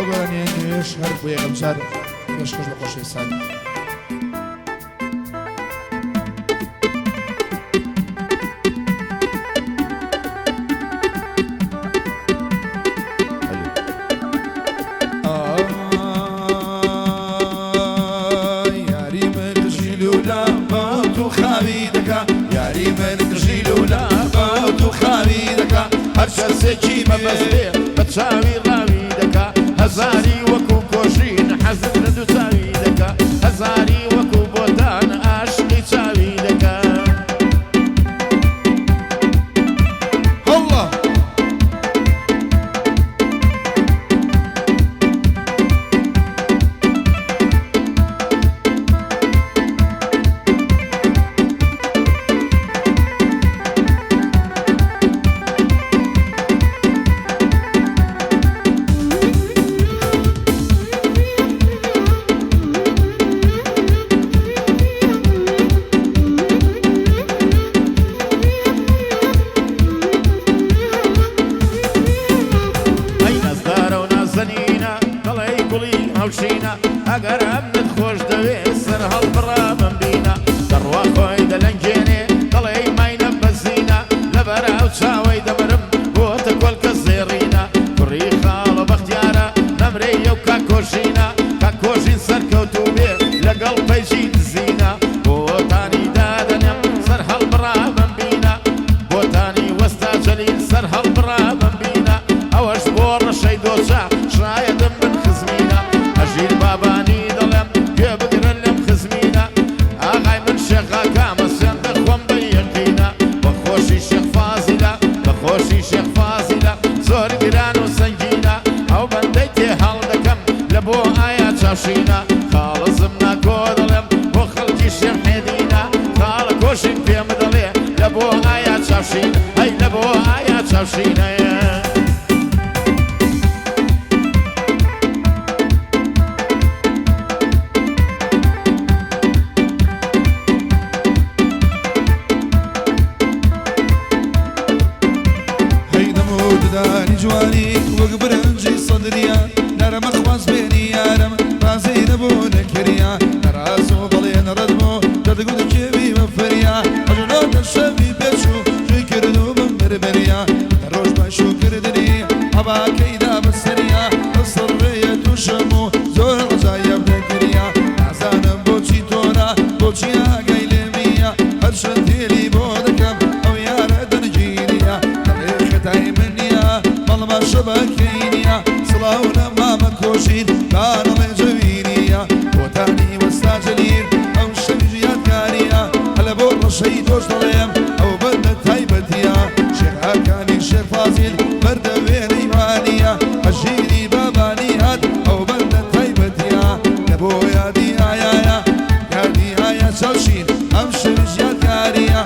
گۆرانێ نوێش هەر بۆ یەکەمجار پێشکەش بە خۆشەویستان. هەرچەسێکی مەبەستێ بە چاوی ڕاوی دەکا هەزاری وەکو کۆژین حەزت لە دوو چاوی دەکا هەزاری وەکو بۆتان ئاشقی چاوی دەکا هەڵڵا ئەگەر ئەمنت خۆش دەوێت سەر هەڵبڕا بمبینە دەڕوا خۆی دەلەنگێنێ دەڵێ ماینە بەزینە لەبەراو چاوەی دەبرم بۆتە کۆلکە زێڕینە کوڕی خاڵە بەختیارە نەمرێ یەو کاکۆژینە کاکۆژین سەرکەوتوو بێ لەگەڵ پەیژی دزینە بۆتانی دادەنێم سەر هەڵبڕا بمبینە بۆتانی وەستا جەلیل سەر هەڵبڕا بمبینە ئەوەش بۆ ڕەشەی دۆچە شایەدم من خزمینە ئەژیر بابانی دەڵێم گوێ بگرن لەم خزمینە ئاغای من شێخاکامە سێندە خۆم بە یەقینە بەخۆشی شێخ فازیلە بەخۆشی شێخ فازیلە زۆر گران و سەنگینە ئەو بەندەی تێ هەڵ دەکەم لە بۆ ئایا چاوشینە خاڵزم ناکۆ دەڵێم بۆ خەڵکی شێخ حێدینە خاڵە کۆشین پێم دەڵێ لە بۆ ئایا چاوشین هەی لە بۆ ئایا چاوشینە دانی جوانی وەک برنجی سەدریا نەرەمە خواز بێنی یارم ڕازی نەبوو نەکریا نەڕاز و بەڵێ نەڕەدمۆ دەردەگوتە کێوی بەفەریا ئەژنۆتە شەوی پێچوو شوی کرد و بم بربەریا ڕۆژ بە شوکردنی هەواکەیدا بەسەریا بەسەڕێیە تووشەم و زۆر ڕزایە بدەگریا نازانم بۆچی تۆرە بۆچی ئاگای لێمیە هەر شەندێلی بۆ دەکەم ئەو یارە دەرگیریە دەڵێ خەتای منیە بەڵمە شەبەکەینیە سڵاو نەمامە کۆشین کارڵێ جەوینیە بۆتانی وەستا جەلیر ئەو شەوی یادگاریە هەلە بۆ ڕەشەی تۆش دەڵێم ئەو بەندە تایبەتیە شێخەکانی شێخ فازیل بەردە وێنەیوانیە ئەژیری بابانی هات ئەو بەندە تایبەتیە لە بۆ یادی ئایایە یادی ئایا چاوشین ئەم شەوی یادگاریە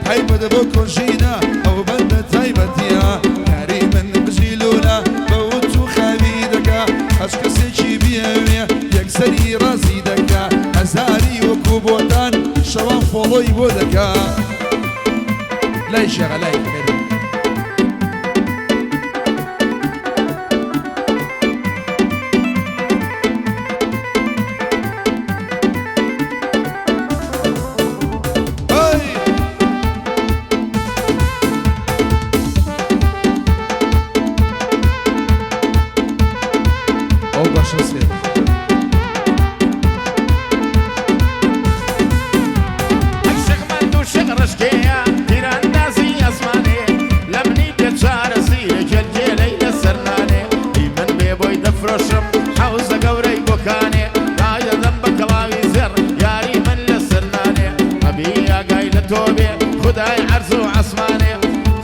تایبەتە بۆ کۆژینە ئەو بەندە تایبەتیە یاری من بژیلونە بەوت و خاوی دەکا هەچ کەسێکی بیەوێ یەکسەری ڕازی دەکا هەزاری وەکو بۆتان شەوان فۆڵۆی بۆ دەکا لای شێغە لای خدای عرض و عسمانێ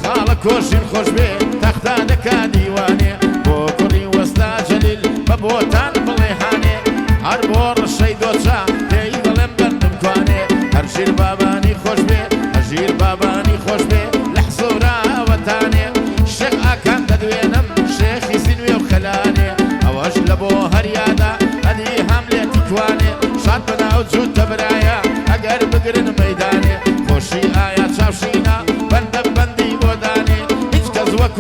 خاڵە کۆشین خۆش بێ تەختە دەکا دیوانێ بۆ کوڕی وەستا جەلیل بە بۆتان بڵێهانێ هەر بۆ ڕەشەی دۆچە پێی دەڵێم بەندم کوانێ هەر ژیر بابانی خۆش بێ هەژیر بابانی خۆش بێ لە حسوراوەتانێ شێخ ئاکان دەدوێنم شێخی زینوێ و خەلانێ ئەوەش لە بۆ هەریادا ئەدی هەملێتی توانێ شاد بەناو جوود دەبرایە ئەگەر بگرن مەیدانێ خۆشی ئایا چاوشینە بەندە بەندی بۆدانێ هیچ کەس وەک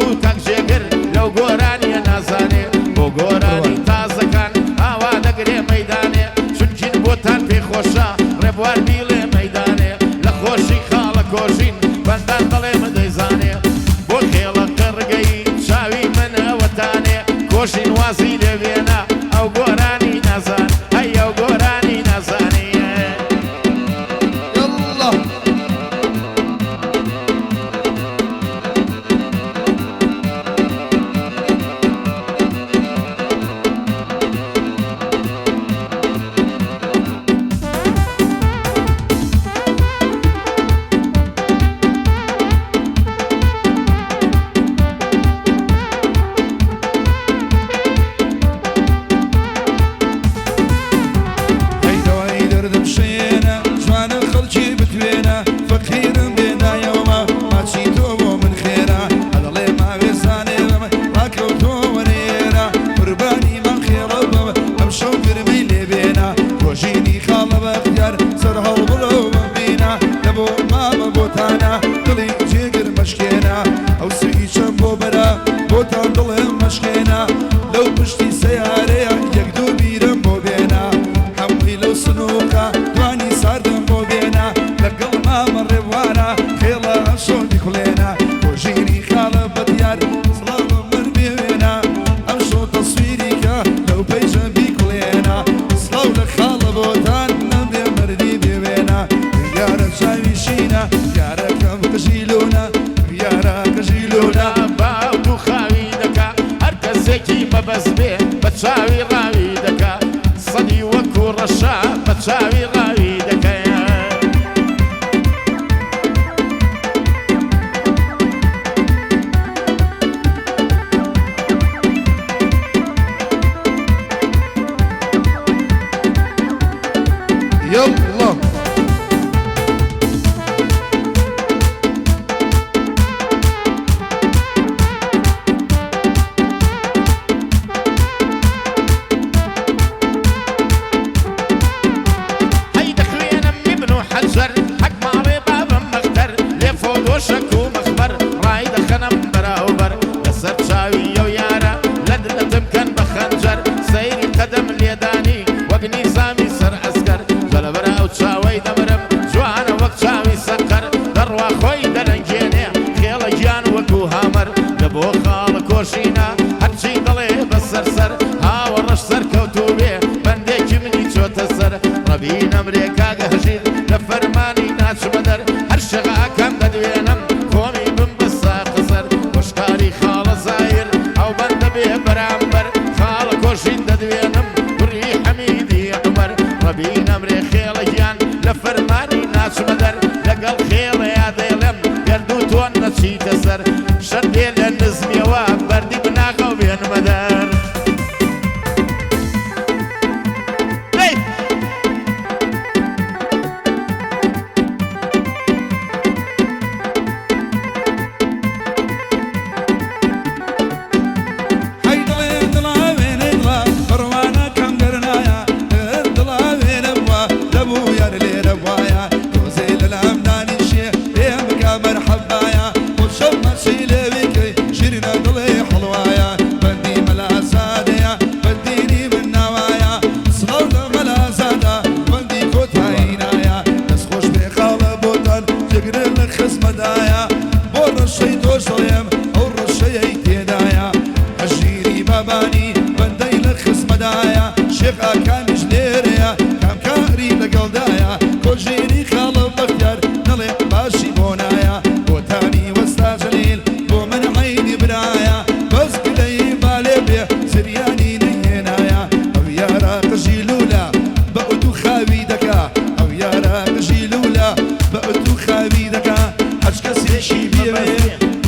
چاوی ڕاوی دەکەیە يلا حجر حق ماري بابا مختر لفوق وشك ومخبر رايد خنم براوبر كسر شاوي ويارا لدنا تمكن بخنجر سيري قدم اليداني وقني سامي سر عسكر جلبرا وشاوي دمرم جوانا وقت شاوي سكر دروا خوي دلنجيني خيال جان وكو هامر لبو خال كوشينا هرشي ضلي بسرسر ها ورش سر كوتوبي بنديك مني شو تسر ربينا امريكا قهجير لفرماني ناس بدر هرشغا كم ددوينم كومي بنبسا قصر وشكاري خال زاير او بند بيه برامبر خال كوشين ددوينم بري حميدي عمر ربينا امري خيل جيان لفرماني ناس بدر لقل خيل يا ديلم قردو تون نسي تسر شردي للنزمي وبردي بناقو بين مدر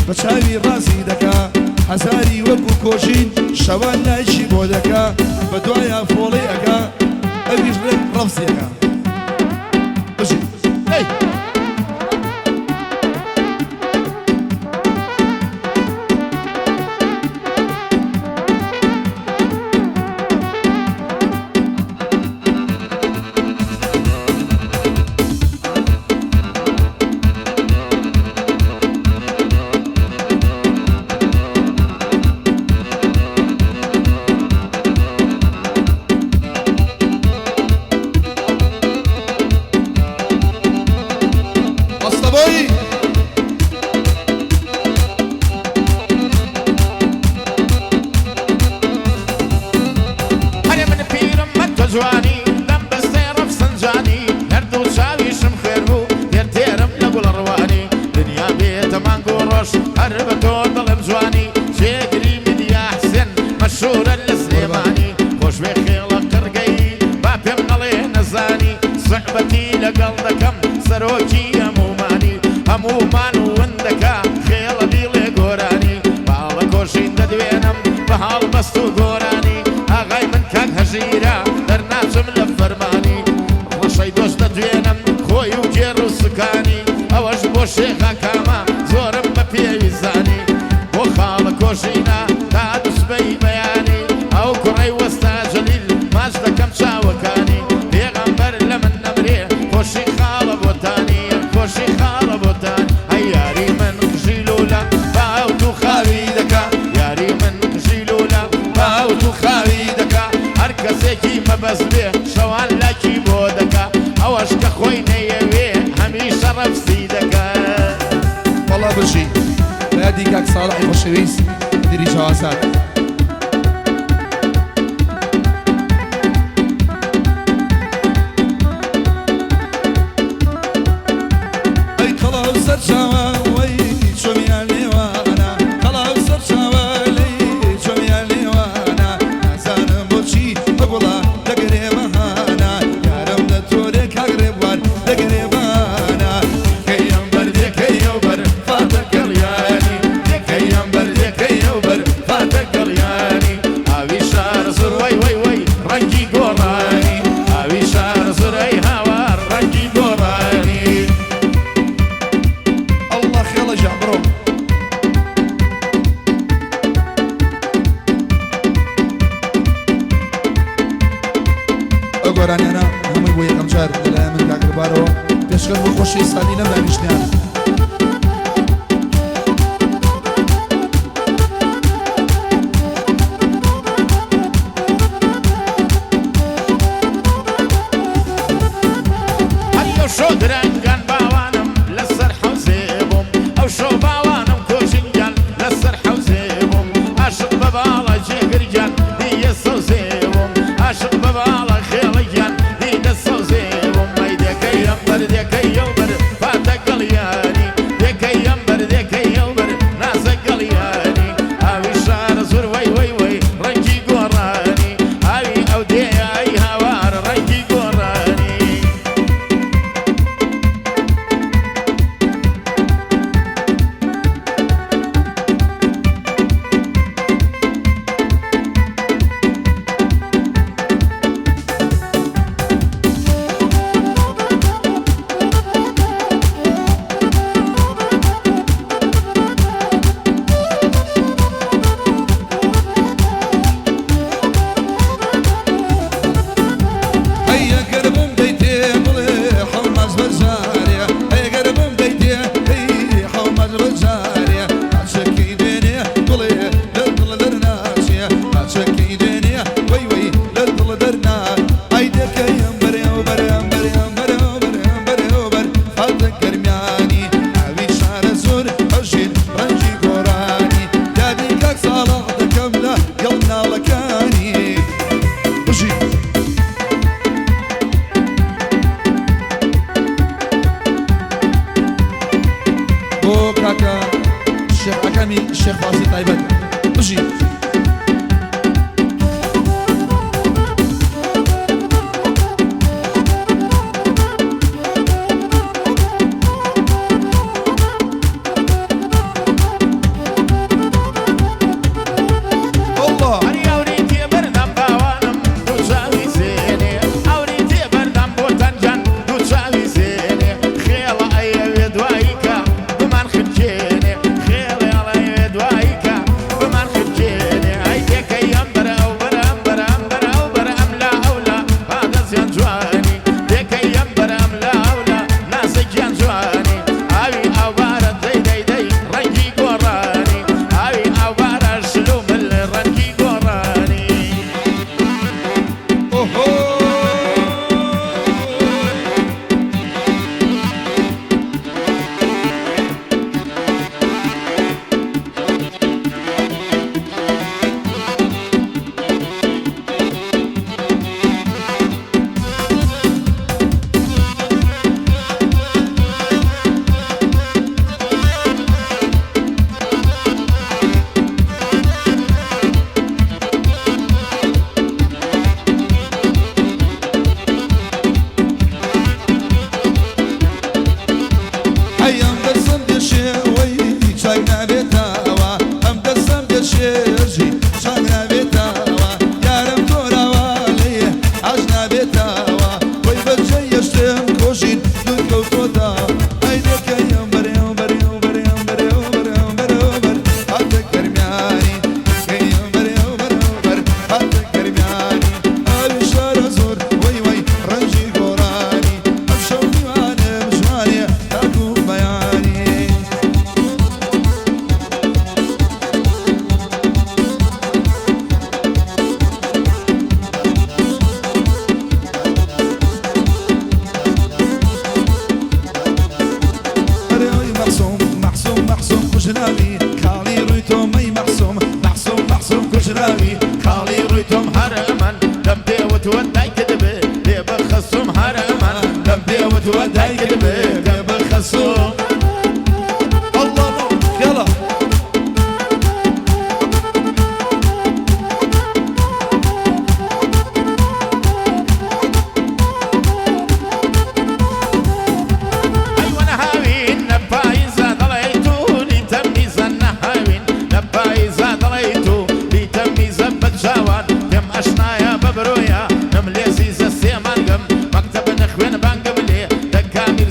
بچاوی رازی دکا هزاری وکو کوشین شوان نایشی بۆ دەکا بە دوایە فۆڵی ئەکا ئەویش ڕێک ڕەفزی ئەکا بژی جواني لم بستيرف سنجاني نردو شاويشم خيربو يرتيرم لقول رواني دنيا بيت مانقو روش هربتو ظلم جواني شيقري من يا حسن مشهور السليماني خوش بخيل قرقي بابم نلي نزاني صحبتي لقلدكم سروكي هموماني همومان وندكا خيل ديلي قوراني بالا كوشين ددوينم بحال بستو قوراني اغاي من كاك هجيرا ناچم لفرماني رشي دوش ددوينم خوي وجير وسكاني اوش بو شيخا كاما زورم ببيويزاني بو خال كوشينا تادس بي بياني او كري وستا جليل ماجدا كم شاوكاني بيغمبر لمن نمري خوشي خال بوتاني خوشي خال بوتاني هياري من خجيلولا باوتو خاوي دكا ياري من خجيلولا باوتو خاوي دكا هركسيكي مبس بيه شوان لكي بودكا اوش كخوي نيوي هميشه رفسي دكا والله بشي لا ديكاك صالح خوشويس ديري جواسات اي خلاص سرشاوا وي شوميالي وانا خلاص سرشاوا لي شوميالي وانا نزان بوشي اقولا دقري مهانا يا رمدة لشکر بۆ خۆشی سادی لەم دانیشتیانە شو درنگان باوانم لسر حوزه بوم او شو باوانم کوشنگان لسر حوزه بوم عاشق ببالا جگر جان دیگه سوزه بوم عاشق ببالا خیلی جان دیگه سوزه بوم ای دکیم بر فاتح قلیانی دکیم بر نازک قلیانی اوی شار زور وی رنگی گورانی اوی او دی ای هوار رنگی گورانی الشيخ فاصل طيبات بجي ببرويا نملي زيز السيمان قم مكتب نخوين بانقم لي دكامي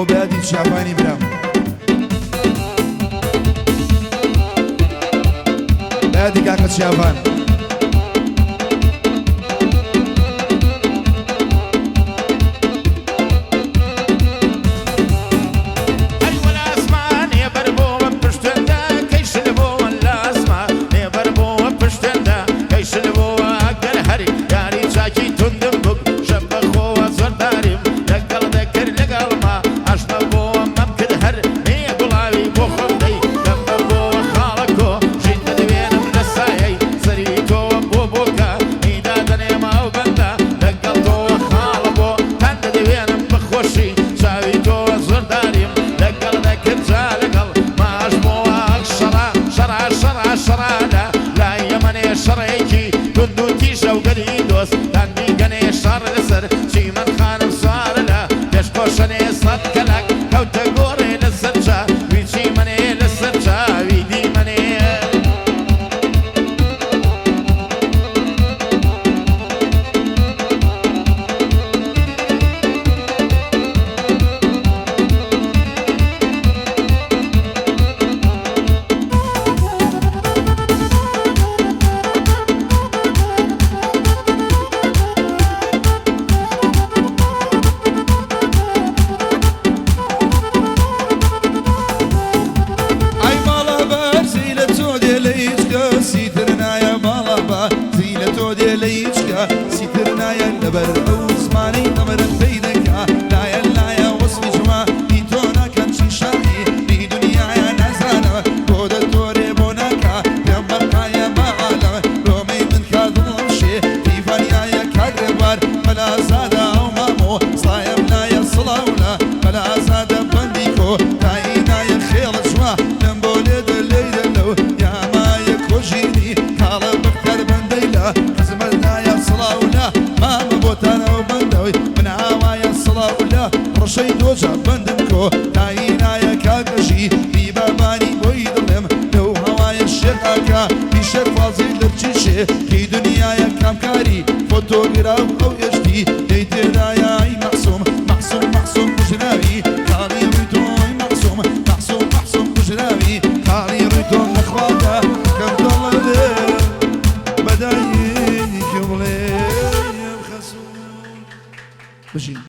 بۆ بادی چاپانی برام بادی کاکە چاپان